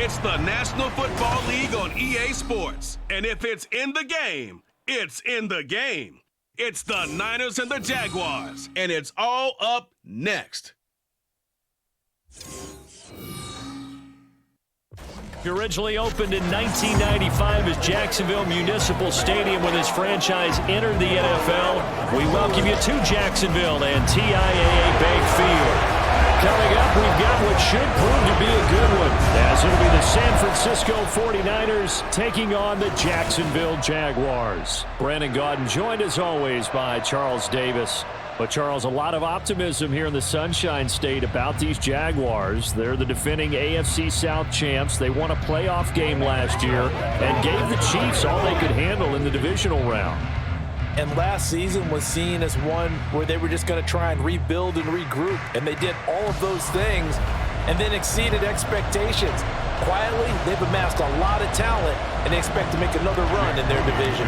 It's the National Football League on EA Sports. And if it's in the game, it's in the game. It's the Niners and the Jaguars, and it's all up next. Originally opened in 1995 as Jacksonville Municipal Stadium when his franchise entered the NFL. We welcome you to Jacksonville and TIAA Bank Field. Coming up, we've got what should prove to be a good one, as it'll be the San Francisco 49ers taking on the Jacksonville Jaguars. Brandon Gaudin joined as always by Charles Davis. But, Charles, a lot of optimism here in the Sunshine State about these Jaguars. They're the defending AFC South champs. They won a playoff game last year and gave the Chiefs all they could handle in the divisional round. And last season was seen as one where they were just going to try and rebuild and regroup. And they did all of those things and then exceeded expectations. Quietly, they've amassed a lot of talent, and they expect to make another run in their division.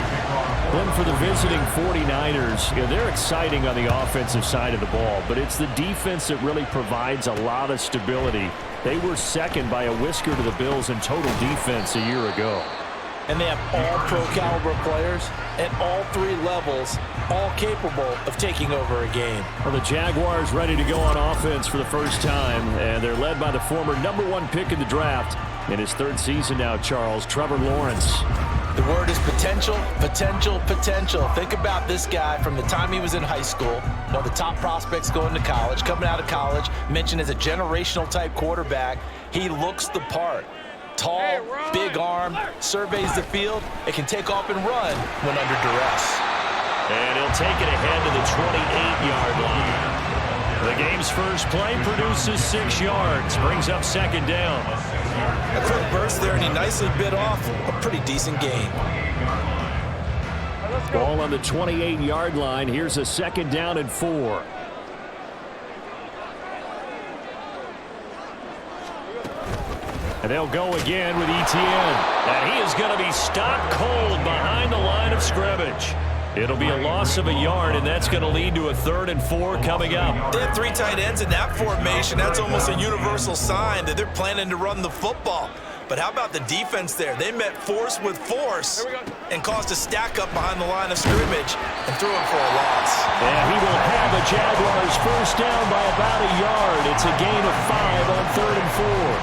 One for the visiting 49ers, they're exciting on the offensive side of the ball, but it's the defense that really provides a lot of stability. They were second by a whisker to the Bills in total defense a year ago. And they have all pro-caliber players at all three levels, all capable of taking over a game. Well, the Jaguars ready to go on offense for the first time, and they're led by the former #1 pick in the draft. In his third season now, Charles, Trevor Lawrence. The word is potential, potential, potential. Think about this guy from the time he was in high school, one of the top prospects going to college, coming out of college, mentioned as a generational type quarterback. He looks the part. Tall, big arm, surveys the field, and can take off and run when under duress. And he'll take it ahead to the 28-yard line. The game's first play produces 6 yards, brings up second down. A quick burst there, and he nicely bit off a pretty decent gain. Ball on the 28-yard line. Here's a second down and 4. And they'll go again with Etienne. And he is going to be stopped cold behind the line of scrimmage. It'll be a loss of a yard, and that's going to lead to a 3rd and 4 coming up. They have 3 tight ends in that formation. That's almost a universal sign that they're planning to run the football. But how about the defense there? They met force with force and caused a stack up behind the line of scrimmage and threw him for a loss. And he will have a Jaguars first down by about a yard. It's a gain of 5 on 3rd and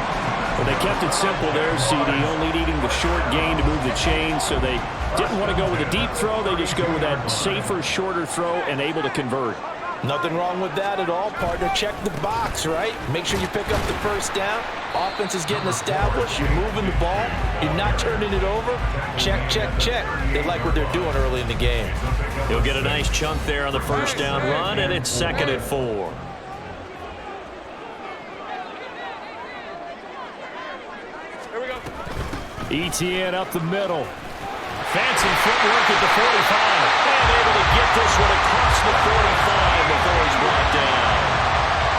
4. Well, they kept it simple there, CD, only needing the short gain to move the chain, so they didn't want to go with a deep throw. They just go with that safer, shorter throw and able to convert. Nothing wrong with that at all, partner. Check the box, right? Make sure you pick up the first down. Offense is getting established. You're moving the ball. You're not turning it over. Check, check, check. They like what they're doing early in the game. He'll get a nice chunk there on the first down run, and it's 2nd and 4. Etienne up the middle. Fancy footwork at the 45. And able to get this one across the 45 before he's brought down.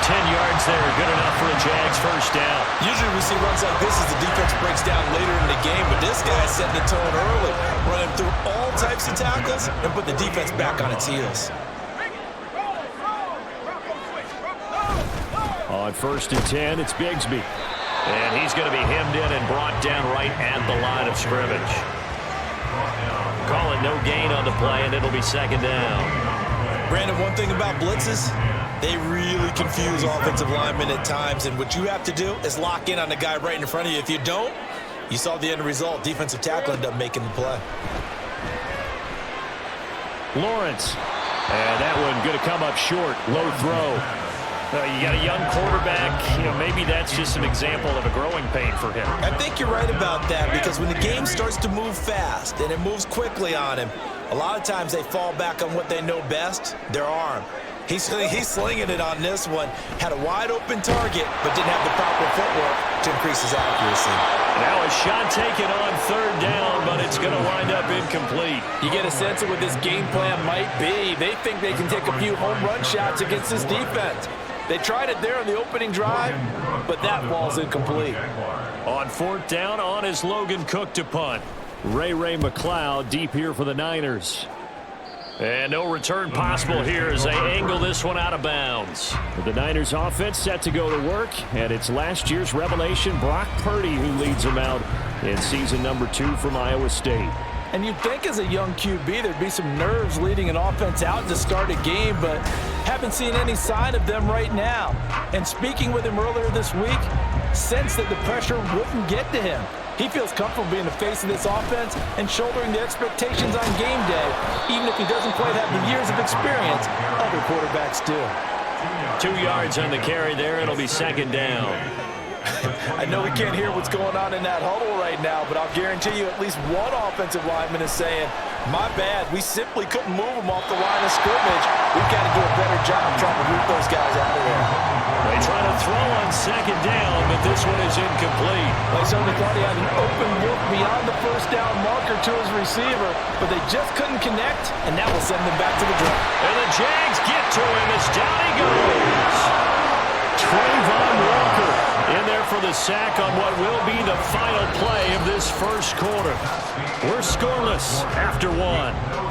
10 yards there, good enough for a Jags first down. Usually we see runs like this as the defense breaks down later in the game, but this guy's setting the tone early, running through all types of tackles and put the defense back on its heels. On 1st and 10, it's Bigsby. And he's going to be hemmed in and brought down right at the line of scrimmage. Calling no gain on the play, and it'll be 2nd down. Brandon, one thing about blitzes, they really confuse offensive linemen at times, and what you have to do is lock in on the guy right in front of you. If you don't, you saw the end result. Defensive tackle ended up making the play. Lawrence. And that one going to come up short. Low throw. You got a young quarterback, maybe that's just an example of a growing pain for him. I think you're right about that, because when the game starts to move fast and it moves quickly on him, a lot of times they fall back on what they know best, their arm. He's slinging it on this one, had a wide open target, but didn't have the proper footwork to increase his accuracy. Now a shot taken on 3rd down, but it's going to wind up incomplete. You get a sense of what this game plan might be. They think they can take a few home run shots against this defense. They tried it there on the opening drive, but that ball's incomplete. On 4th down, on is Logan Cook to punt. Ray McLeod deep here for the Niners. And no return possible here as they angle this one out of bounds. The Niners offense set to go to work, and it's last year's revelation, Brock Purdy, who leads them out in season number 2 from Iowa State. And you'd think as a young QB there'd be some nerves leading an offense out to start a game, but haven't seen any sign of them right now. And speaking with him earlier this week, sensed that the pressure wouldn't get to him. He feels comfortable being the face of this offense and shouldering the expectations on game day, even if he doesn't quite have the years of experience other quarterbacks do. 2 yards on the carry there. It'll be second down. I know we can't hear what's going on in that huddle right now, but I'll guarantee you at least one offensive lineman is saying, my bad, we simply couldn't move them off the line of scrimmage. We've got to do a better job trying to root those guys out of there. They try to throw on second down, but this one is incomplete. They certainly thought he had an open look beyond the first down marker to his receiver, but they just couldn't connect, and that will send them back to the drive. And the Jags get to him as down he goes. Trayvon Walker in there for the sack on what will be the final play of this first quarter. We're scoreless after 1.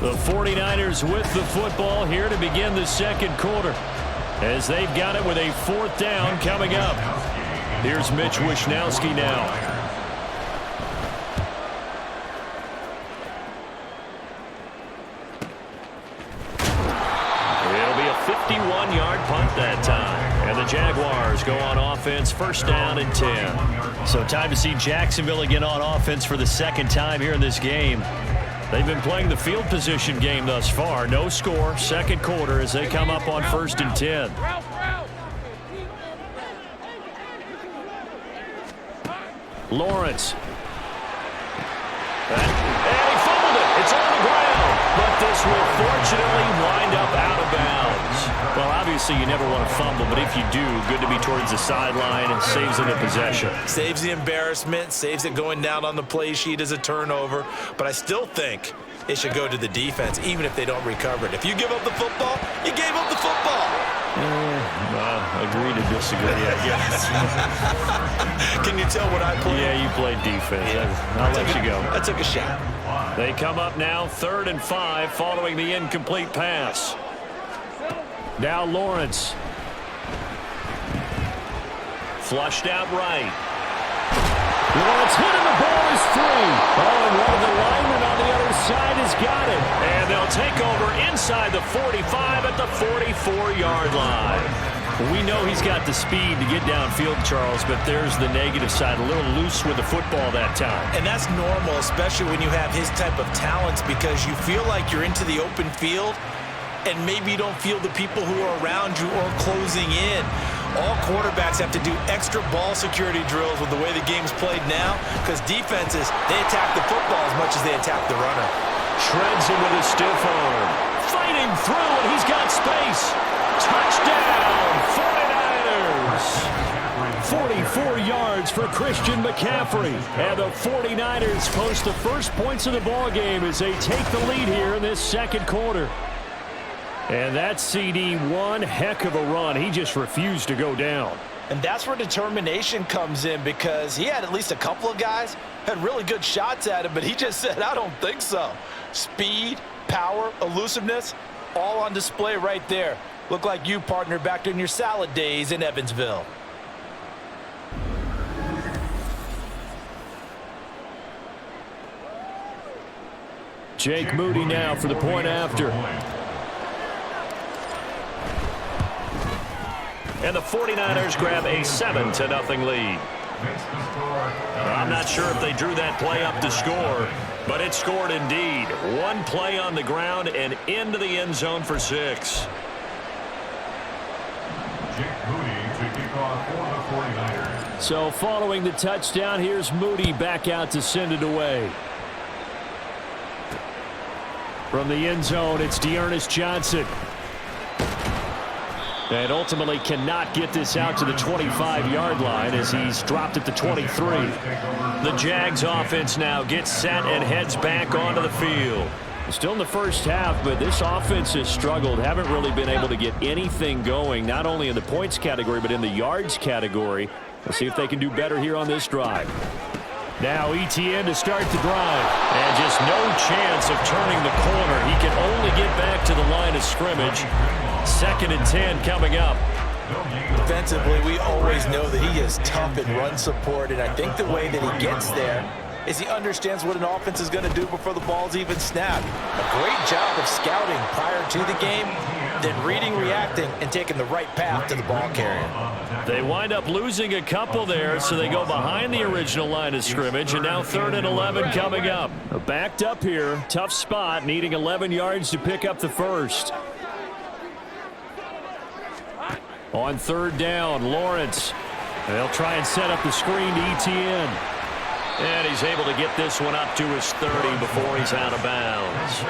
The 49ers with the football here to begin the second quarter, as they've got it with a 4th down coming up. Here's Mitch Wishnowsky now. It'll be a 51-yard punt that time, and the Jaguars go on offense, first down and 10. So time to see Jacksonville again on offense for the second time here in this game. They've been playing the field position game thus far. No score, second quarter as they come up on 1st and 10. Lawrence. And he fumbled it. It's on the ground. But this will fortunately wind up out of bounds. Well, obviously you never want to fumble, but if you do, good to be towards the sideline and saves it a possession. Saves the embarrassment, saves it going down on the play sheet as a turnover. But I still think it should go to the defense, even if they don't recover it. If you give up the football, you gave up the football. Agree to disagree, I guess. Can you tell what I played? Yeah, you played defense. Yeah. I'll let you go. I took a shot. They come up now 3rd and 5 following the incomplete pass. Now Lawrence. Flushed out right. Lawrence hit and the ball is free. Oh, and one of the linemen on the other side has got it. And they'll take over inside the 45 at the 44-yard line. We know he's got the speed to get downfield, Charles, but there's the negative side. A little loose with the football that time. And that's normal, especially when you have his type of talents, because you feel like you're into the open field and maybe you don't feel the people who are around you or closing in. All quarterbacks have to do extra ball security drills with the way the game's played now, because defenses, they attack the football as much as they attack the runner. Shreds him with a stiff arm. Fighting through, and he's got space. Touchdown, 49ers. 44 yards for Christian McCaffrey. And the 49ers post the first points of the ball game as they take the lead here in this second quarter. And that CD, one heck of a run. He just refused to go down. And that's where determination comes in, because he had at least a couple of guys had really good shots at him, but he just said, I don't think so. Speed, power, elusiveness, all on display right there. Look like you, partner, back in your salad days in Evansville. Jake Moody now for the point after. And the 49ers grab a 7-0 lead. I'm not sure if they drew that play up to score, but it scored indeed. One play on the ground and into the end zone for 6. So following the touchdown, here's Moody back out to send it away. From the end zone, it's Dearness Johnson. And ultimately cannot get this out to the 25-yard line as he's dropped at the 23. The Jags offense now gets set and heads back onto the field. Still in the first half, but this offense has struggled. Haven't really been able to get anything going, not only in the points category, but in the yards category. Let's see if they can do better here on this drive. Now ETN to start the drive. And just no chance of turning the corner. He can only get back to the line of scrimmage. 2nd and 10 coming up. Defensively, we always know that he is tough in run support, and I think the way that he gets there is he understands what an offense is going to do before the ball's even snapped. A great job of scouting prior to the game, then reading, reacting, and taking the right path to the ball carrier. They wind up losing a couple there, so they go behind the original line of scrimmage, and now 3rd and 11 coming up. Backed up here, tough spot, needing 11 yards to pick up the first. On 3rd down, Lawrence. They'll try and set up the screen to ETN. And he's able to get this one up to his 30 before he's out of bounds.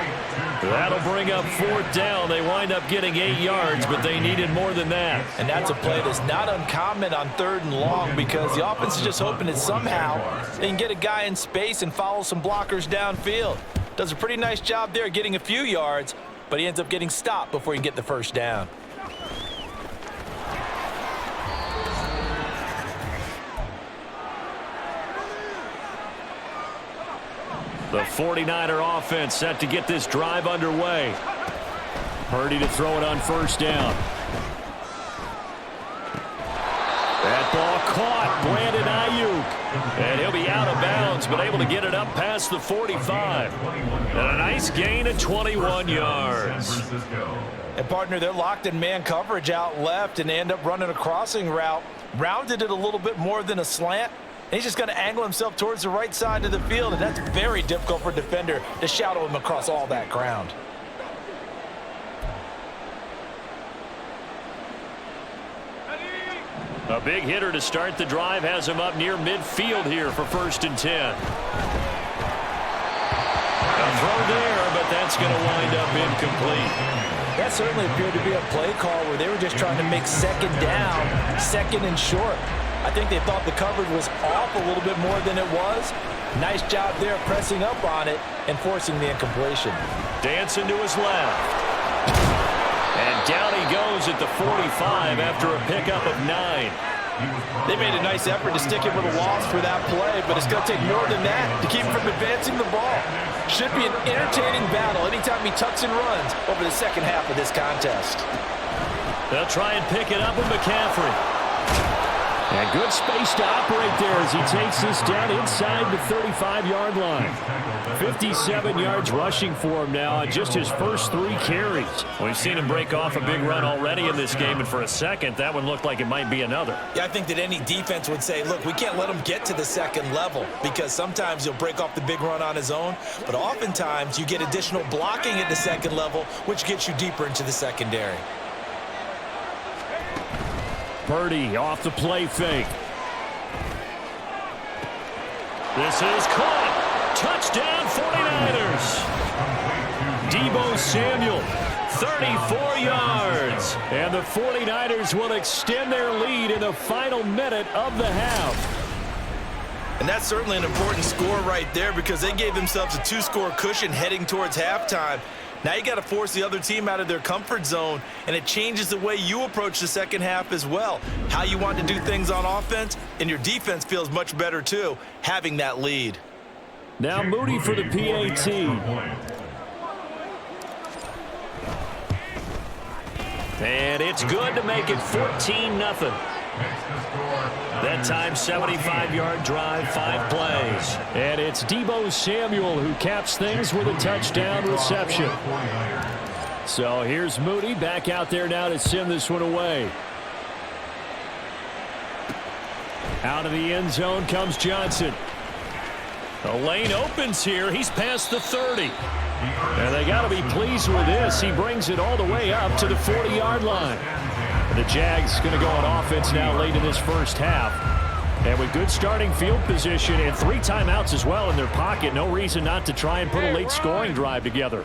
That'll bring up 4th down. They wind up getting 8 yards, but they needed more than that. And that's a play that's not uncommon on 3rd and long because the offense is just hoping that somehow they can get a guy in space and follow some blockers downfield. Does a pretty nice job there getting a few yards, but he ends up getting stopped before he can get the first down. The 49er offense set to get this drive underway. Purdy to throw it on 1st down. That ball caught. Brandon Ayuk. And he'll be out of bounds, but able to get it up past the 45. And a nice gain of 21 yards. And, partner, they're locked in man coverage out left, and they end up running a crossing route. Rounded it a little bit more than a slant. He's just going to angle himself towards the right side of the field, and that's very difficult for a defender to shadow him across all that ground. A big hitter to start the drive has him up near midfield here for 1st and 10. A throw there, but that's going to wind up incomplete. That certainly appeared to be a play call where they were just trying to make 2nd down, 2nd and short. I think they thought the coverage was off a little bit more than it was. Nice job there pressing up on it and forcing the incompletion. Dancing to his left. And down he goes at the 45 after a pickup of 9. They made a nice effort to stick him with a loss for that play, but it's going to take more than that to keep him from advancing the ball. Should be an entertaining battle anytime he tucks and runs over the 2nd half of this contest. They'll try and pick it up with McCaffrey. And good space to operate there as he takes this down inside the 35-yard line. 57 yards rushing for him now on just his first 3 carries. We've seen him break off a big run already in this game, and for a second, that one looked like it might be another. Yeah, I think that any defense would say, look, we can't let him get to the 2nd level because sometimes he'll break off the big run on his own, but oftentimes you get additional blocking at the 2nd level, which gets you deeper into the secondary. Purdy off the play fake. This is caught. Touchdown 49ers. Deebo Samuel, 34 yards. And the 49ers will extend their lead in the final minute of the half. And that's certainly an important score right there because they gave themselves a 2-score cushion heading towards halftime. Now you got to force the other team out of their comfort zone, and it changes the way you approach the 2nd half as well. How you want to do things on offense, and your defense feels much better too, having that lead. Now Moody for the PAT. And it's good to make it 14-0. That time, 75-yard drive, 5 plays. And it's Deebo Samuel who caps things with a touchdown reception. So here's Moody back out there now to send this one away. Out of the end zone comes Johnson. The lane opens here. He's past the 30. And they got to be pleased with this. He brings it all the way up to the 40-yard line. The Jags going to go on offense now late in this first half. And with good starting field position and 3 timeouts as well in their pocket, no reason not to try and put a late scoring drive together.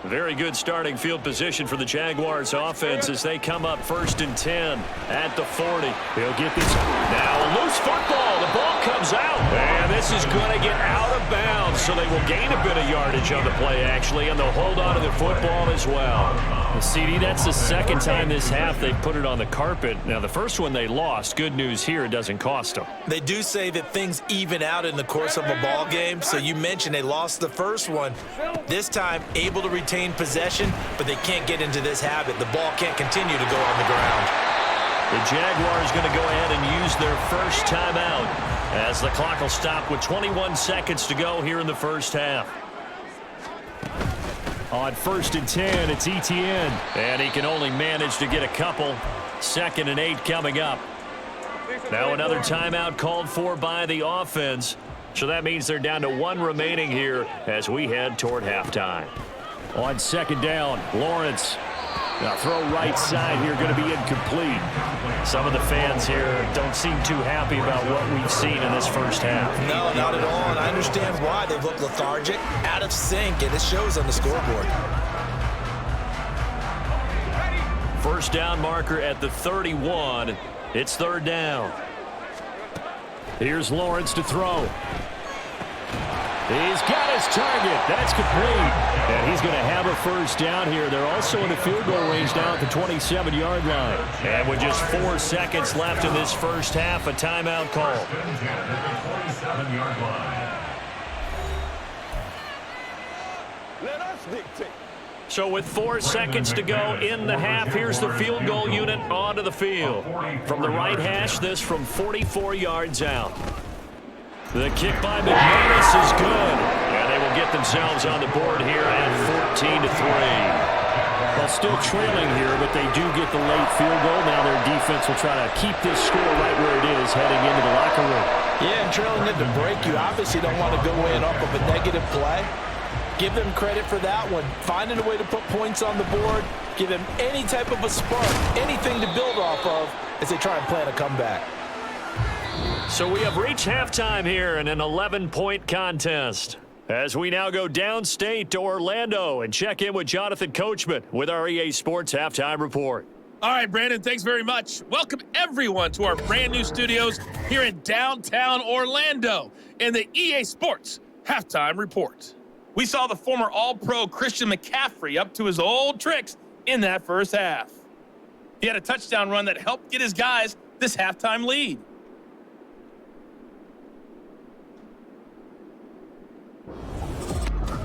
Very good starting field position for the Jaguars offense as they come up 1st and 10 at the 40. They'll get this. Now a loose football. The ball ball comes out. And this is going to get out of bounds, so they will gain a bit of yardage on the play, actually, and they'll hold on to the football as well. CD, that's the second time this half they've put it on the carpet. Now, the first one they lost. Good news here, it doesn't cost them. They do say that things even out in the course of a ball game. So you mentioned they lost the first one. This time, able to retain possession, but they can't get into this habit. The ball can't continue to go on the ground. The Jaguars going to go ahead and use their first timeout as the clock will stop with 21 seconds to go here in the first half. On 1st and 10, it's Etienne. And he can only manage to get a couple. 2nd and 8 coming up. Now another timeout called for by the offense. So that means they're down to 1 remaining here as we head toward halftime. On 2nd down, Lawrence. Now throw right side here, going to be incomplete. Some of the fans here don't seem too happy about what we've seen in this first half. No, not at all, and I understand why. They've looked lethargic, out of sync, and it shows on the scoreboard. First down marker at the 31. It's 3rd down. Here's Lawrence to throw. He's got his target. That's complete. And he's going to have a first down here. They're also in the field goal range now at the 27-yard line. And with just 4 seconds left in this first half, a timeout call. Let us dictate. So with 4 seconds to go in the half, here's the field goal unit onto the field. From the right hash, this from 44 yards out. The kick by McManus is good. And they will get themselves on the board here at 14-3. Well, still trailing here, but they do get the late field goal. Now their defense will try to keep this score right where it is heading into the locker room. Yeah, and trailing into break, you obviously don't want to go in off of a negative play. Give them credit for that one. Finding a way to put points on the board. Give them any type of a spark, anything to build off of as they try and plan a comeback. So we have reached halftime here in an 11-point contest. As we now go downstate to Orlando and check in with Jonathan Coachman with our EA Sports Halftime Report. All right, Brandon, thanks very much. Welcome, everyone, to our brand-new studios here in downtown Orlando in the EA Sports Halftime Report. We saw the former All-Pro Christian McCaffrey up to his old tricks in that first half. He had a touchdown run that helped get his guys this halftime lead.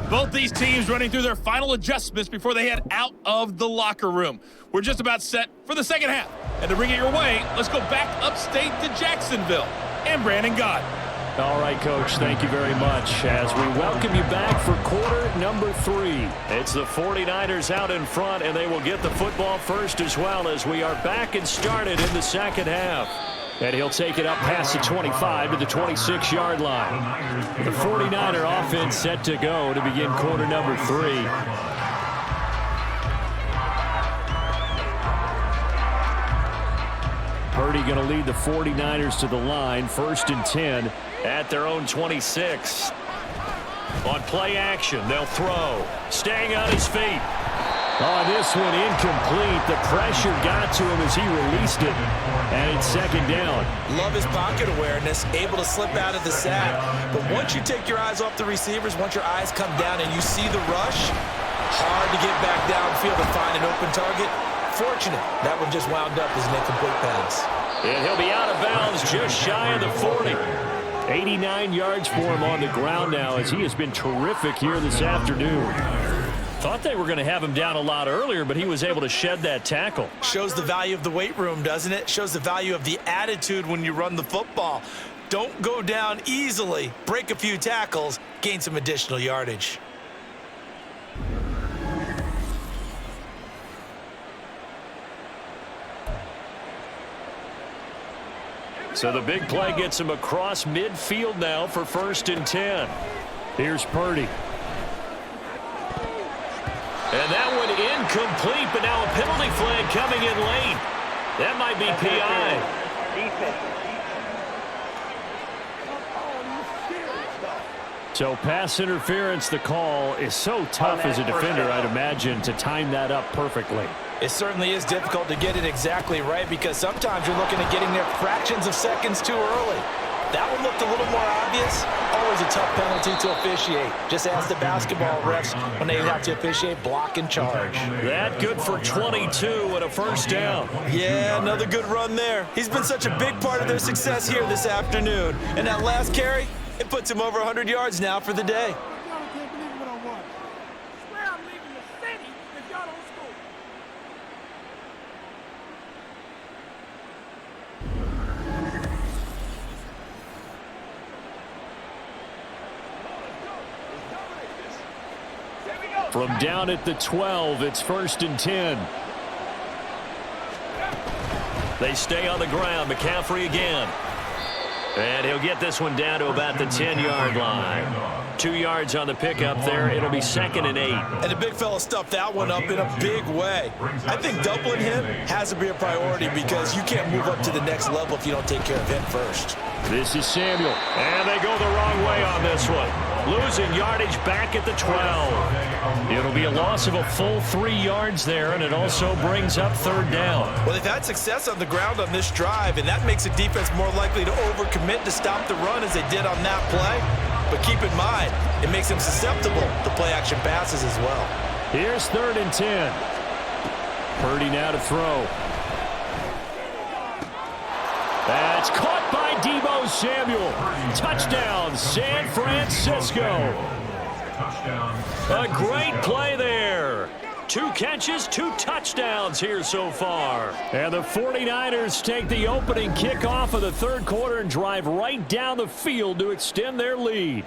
Both these teams running through their final adjustments before they head out of the locker room. We're just about set for the second half. And to bring it your way, let's go back upstate to Jacksonville and Brandon Gott. All right, Coach, thank you very much as we welcome you back for quarter number 3. It's the 49ers out in front, and they will get the football first as well as we are back and started in the second half. And he'll take it up past the 25 to the 26-yard line. The 49er offense set to go to begin quarter number 3. Purdy going to lead the 49ers to the line. 1st and 10 at their own 26. On play action, they'll throw. Staying on his feet. Oh, this one incomplete. The pressure got to him as he released it. And it's 2nd down. Love his pocket awareness, able to slip out of the sack. But once you take your eyes off the receivers, once your eyes come down and you see the rush, hard to get back downfield and find an open target. Fortunate, that one just wound up as an incomplete pass. And he'll be out of bounds just shy of the 40. 89 yards for him on the ground now as he has been terrific here this afternoon. Thought they were going to have him down a lot earlier, but he was able to shed that tackle. Shows the value of the weight room, doesn't it? Shows the value of the attitude when you run the football. Don't go down easily. Break a few tackles, gain some additional yardage. So the big play gets him across midfield now for 1st and 10. Here's Purdy. And that one incomplete, but now a penalty flag coming in late. That might be PI. So pass interference, the call is so tough as a defender, I'd imagine, to time that up perfectly. It certainly is difficult to get it exactly right because sometimes you're looking at getting there fractions of seconds too early. That one looked a little more obvious. Always a tough penalty to officiate. Just ask the basketball refs when they have to officiate block and charge. That good for 22 and a first down. Yeah, another good run there. He's been such a big part of their success here this afternoon. And that last carry, it puts him over 100 yards now for the day. From down at the 12, it's 1st and 10. They stay on the ground. McCaffrey again. And he'll get this one down to about the 10-yard line. 2 yards on the pickup there. It'll be 2nd and 8. And the big fella stuffed that one up in a big way. I think doubling him has to be a priority because you can't move up to the next level if you don't take care of him first. This is Samuel. And they go the wrong way on this one. Losing yardage back at the 12. It'll be a loss of a full 3 yards there, and it also brings up 3rd down. Well, they've had success on the ground on this drive, and that makes a defense more likely to overcommit to stop the run as they did on that play. But keep in mind, it makes them susceptible to play-action passes as well. Here's 3rd and 10. Purdy now to throw. That's caught by Deebo Samuel. Touchdown, San Francisco. A great play there. 2 catches, 2 touchdowns here so far. And the 49ers take the opening kickoff of the 3rd quarter and drive right down the field to extend their lead.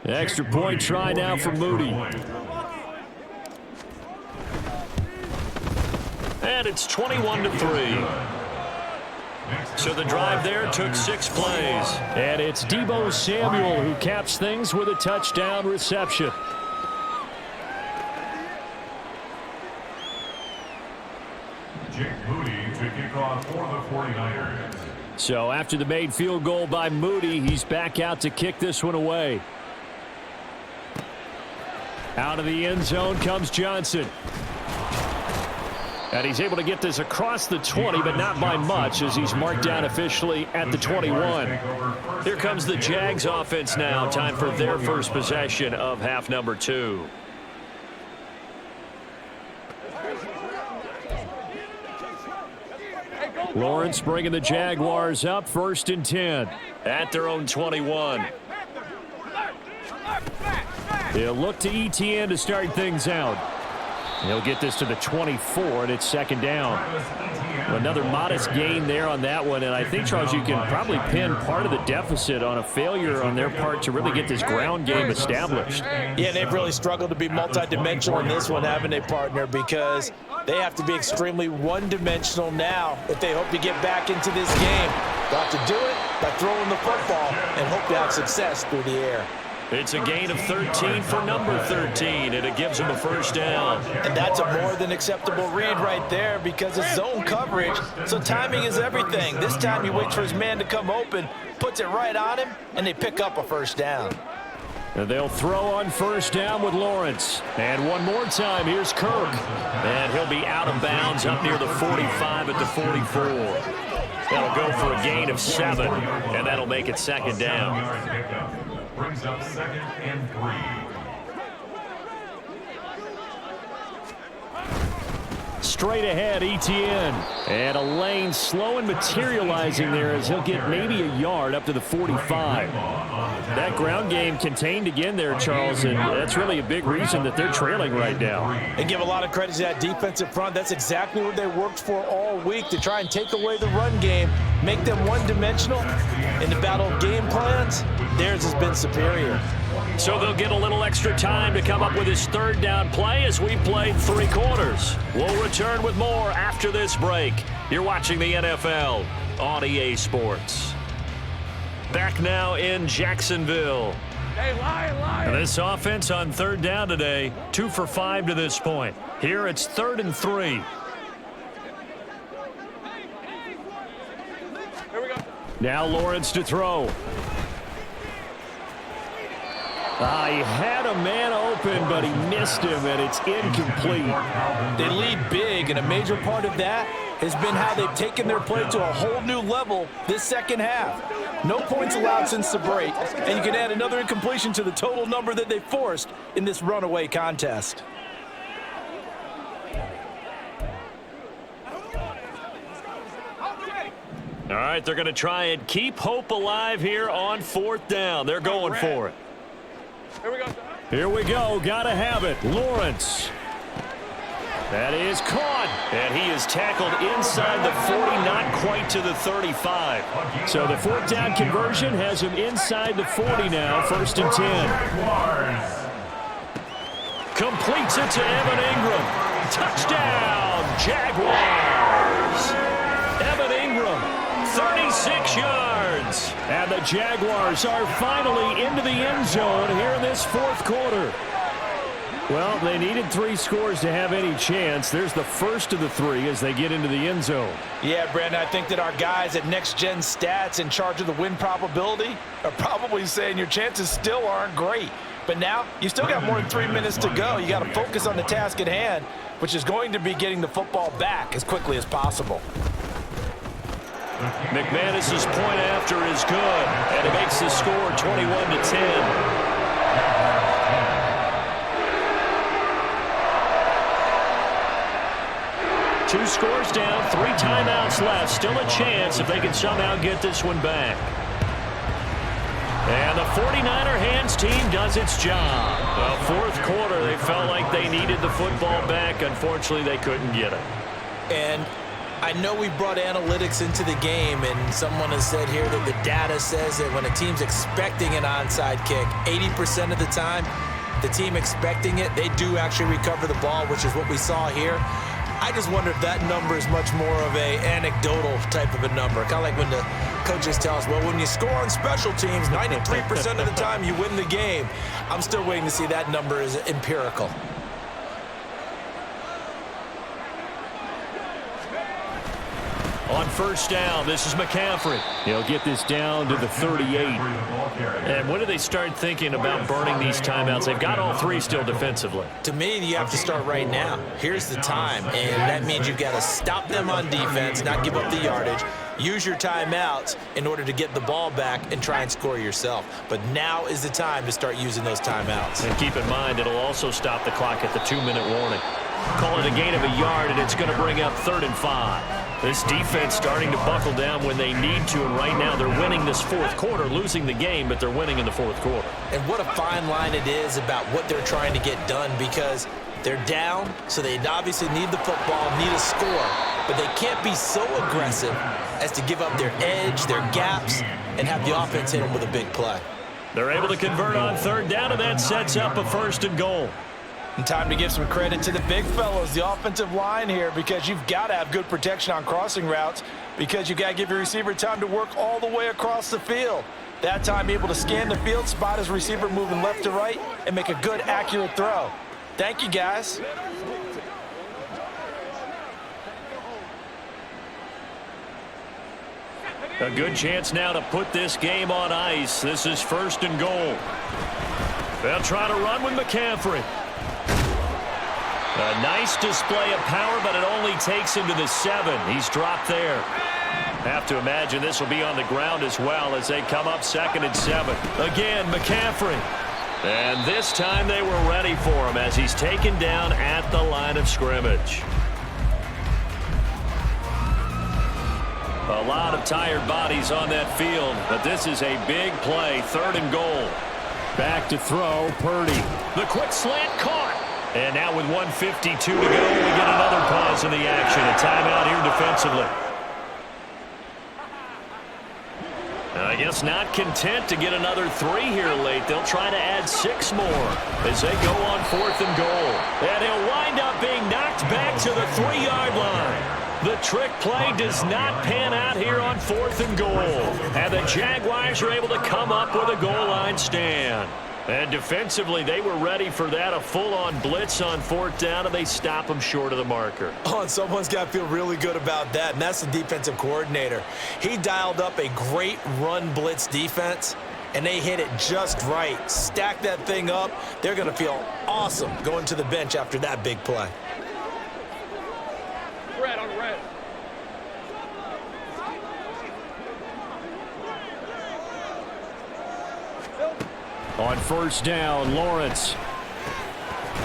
Extra point try now for Moody. And it's 21-3. So the drive there took 6 plays. And it's Deebo Samuel who caps things with a touchdown reception. Jake Moody to kick off for the 49ers. So after the made field goal by Moody, he's back out to kick this one away. Out of the end zone comes Johnson. And he's able to get this across the 20, but not by much as he's marked down officially at the 21. Here comes the Jags offense now. Time for their first possession of half number 2. Lawrence bringing the Jaguars up 1st and 10 at their own 21. He'll look to ETN to start things out. He'll get this to the 24, and it's 2nd down. Another modest gain there on that one, and I think, Charles, you can probably pin part of the deficit on a failure on their part to really get this ground game established. Yeah, they've really struggled to be multidimensional in this one, haven't they, partner, because they have to be extremely one-dimensional now if they hope to get back into this game. They'll have to do it by throwing the football and hope to have success through the air. It's a gain of 13 for number 13, and it gives him a 1st down. And that's a more than acceptable read right there because it's zone coverage, so timing is everything. This time he waits for his man to come open, puts it right on him, and they pick up a 1st down. And they'll throw on 1st down with Lawrence. And one more time, here's Kirk. And he'll be out of bounds up near the 45 at the 44. That'll go for a gain of 7, and that'll make it 2nd down. Brings up 2nd and 3. Straight ahead, ETN. And a lane slow and materializing there as he'll get maybe a yard up to the 45. That ground game contained again there, Charles, and that's really a big reason that they're trailing right now. And give a lot of credit to that defensive front. That's exactly what they worked for all week, to try and take away the run game, make them one-dimensional. In the battle of game plans, theirs has been superior. So they'll get a little extra time to come up with his 3rd down play as we played 3 quarters. We'll return with more after this break. You're watching the NFL on EA Sports. Back now in Jacksonville. Hey, Lion. This offense on 3rd down today, 2 for 5 to this point. Here it's 3rd and 3. Here we go. Now Lawrence to throw. He had a man open, but he missed him, and it's incomplete. They lead big, and a major part of that has been how they've taken their play to a whole new level this second half. No points allowed since the break, and you can add another incompletion to the total number that they forced in this runaway contest. All right, they're going to try and keep hope alive here on 4th down. They're going for it. Here we go. Got to have it. Lawrence. That is caught. And he is tackled inside the 40, not quite to the 35. So the 4th down conversion has him inside the 40 now, 1st and 10. Completes it to Evan Ingram. Touchdown, Jaguars. Evan Ingram, 36 yards. And the Jaguars are finally into the end zone here in this 4th quarter. Well, they needed 3 scores to have any chance. There's the first of the 3 as they get into the end zone. Yeah, Brandon, I think that our guys at Next Gen Stats in charge of the win probability are probably saying your chances still aren't great. But now, you still got more than 3 minutes to go. You got to focus on the task at hand, which is going to be getting the football back as quickly as possible. McManus's point after is good, and it makes the score 21-10. 2 scores down, 3 timeouts left. Still a chance if they can somehow get this one back. And the 49er hands team does its job. Well, 4th quarter, they felt like they needed the football back. Unfortunately, they couldn't get it. And I know we brought analytics into the game, and someone has said here that the data says that when a team's expecting an onside kick, 80% of the time, the team expecting it, they do actually recover the ball, which is what we saw here. I just wonder if that number is much more of a anecdotal type of a number. Kind of like when the coaches tell us, well, when you score on special teams, 93% of the time you win the game. I'm still waiting to see that number is empirical. On 1st down, this is McCaffrey. He'll get this down to the 38. And when do they start thinking about burning these timeouts? They've got all 3 still defensively. To me, you have to start right now. Here's the time, and that means you've got to stop them on defense, not give up the yardage, use your timeouts in order to get the ball back and try and score yourself. But now is the time to start using those timeouts. And keep in mind, it'll also stop the clock at the 2-minute warning. Call it a gain of a yard, and it's going to bring up 3rd and 5. This defense starting to buckle down when they need to, and right now they're winning this 4th quarter, losing the game, but they're winning in the 4th quarter. And what a fine line it is about what they're trying to get done, because they're down, so they obviously need the football, need a score, but they can't be so aggressive as to give up their edge, their gaps, and have the offense hit them with a big play. They're able to convert on 3rd down, and that sets up a 1st and goal. And time to give some credit to the big fellows, the offensive line here, because you've got to have good protection on crossing routes, because you've got to give your receiver time to work all the way across the field. That time able to scan the field, spot his receiver moving left to right, and make a good, accurate throw. Thank you, guys. A good chance now to put this game on ice. This is 1st and goal. They'll try to run with McCaffrey. A nice display of power, but it only takes him to the 7. He's dropped there. Have to imagine this will be on the ground as well as they come up 2nd and 7. Again, McCaffrey. And this time they were ready for him as he's taken down at the line of scrimmage. A lot of tired bodies on that field, but this is a big play. 3rd and goal. Back to throw, Purdy. The quick slant caught. And now with 1:52 to go, we get another pause in the action. A timeout here defensively. I guess not content to get another 3 here late. They'll try to add 6 more as they go on 4th and goal. And he'll wind up being knocked back to the 3-yard line. The trick play does not pan out here on 4th and goal. And the Jaguars are able to come up with a goal line stand. And defensively, they were ready for that, a full-on blitz on 4th down, and they stop them short of the marker. Oh, and someone's got to feel really good about that, and that's the defensive coordinator. He dialed up a great run blitz defense, and they hit it just right. Stack that thing up. They're going to feel awesome going to the bench after that big play. Red on red. On first down, Lawrence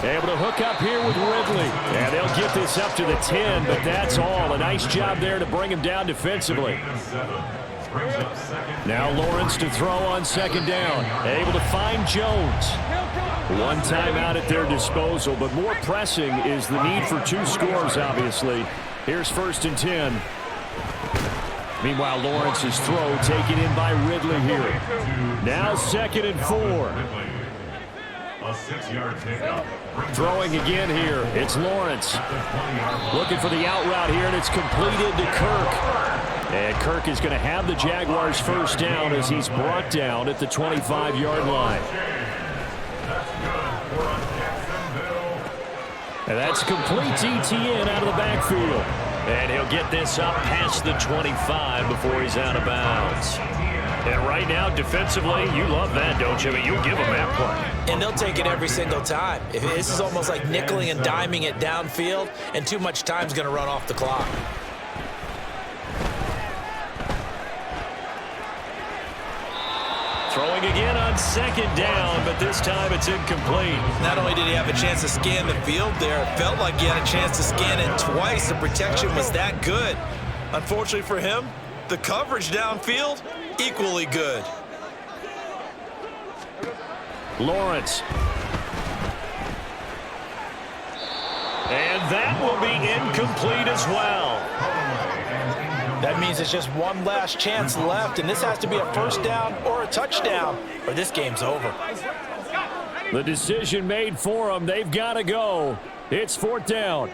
able to hook up here with Ridley. And they'll get this up to the 10, but that's all. A nice job there to bring him down defensively. Now Lawrence to throw on second down. Able to find Jones. One timeout at their disposal, but more pressing is the need for 2 scores, obviously. Here's first and 10. Meanwhile, Lawrence's throw taken in by Ridley here. Now second and 4. A 6-yard pickup. Throwing again here. It's Lawrence. Looking for the out route here, and it's completed to Kirk. And Kirk is going to have the Jaguars first down as he's brought down at the 25-yard line. And that's complete ETN out of the backfield. And he'll get this up past the 25 before he's out of bounds. And right now, defensively, you love that, don't you? I mean, you'll give them that play. And they'll take it every single time. This is almost like nickeling and diming it downfield, and too much time's going to run off the clock. Throwing again on second down, but this time it's incomplete. Not only did he have a chance to scan the field there, it felt like he had a chance to scan it twice. The protection was that good. Unfortunately for him, the coverage downfield, equally good. Lawrence. And that will be incomplete as well. That means it's just one last chance left, and this has to be a first down or a touchdown, or this game's over. The decision made for them. They've got to go. It's fourth down.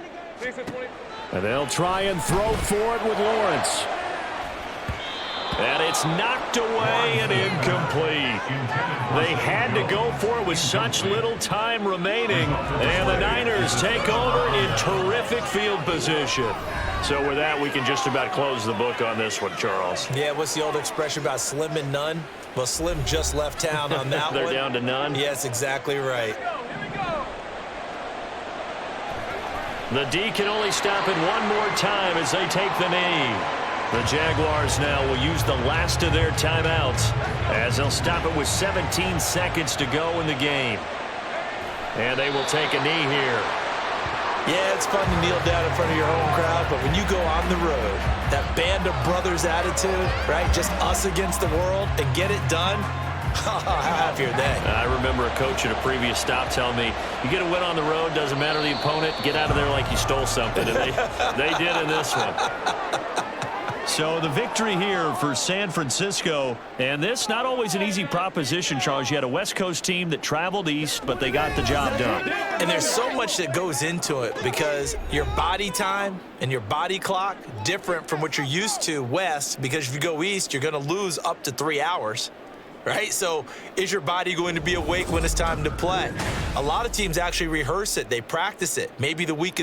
And they'll try and throw for it with Lawrence. And it's knocked away and incomplete. They had to go for it with such little time remaining. And the Niners take over in terrific field position. So with that, we can just about close the book on this one, Charles. Yeah, what's the old expression about slim and none? Well, Slim just left town on that They're one. down to none? Yes, exactly right. The D can only stop it one more time as they take the knee. The Jaguars now will use the last of their timeouts as they'll stop it with 17 seconds to go in the game. And they will take a knee here. Yeah, it's fun to kneel down in front of your home crowd, but when you go on the road, that band of brothers attitude, right? Just us against the world and get it done. How happy are they? I remember a coach at a previous stop telling me, you get a win on the road, doesn't matter the opponent, get out of there like you stole something. And they did in this one. So the victory here for San Francisco, and this not always an easy proposition, Charles. You had a West Coast team that traveled east, but they got the job done. And there's so much that goes into it because your body time and your body clock different from what you're used to west, because if you go east, you're going to lose up to 3 hours. Right? So is your body going to be awake when it's time to play? A lot of teams actually rehearse it. They practice it. Maybe the week of the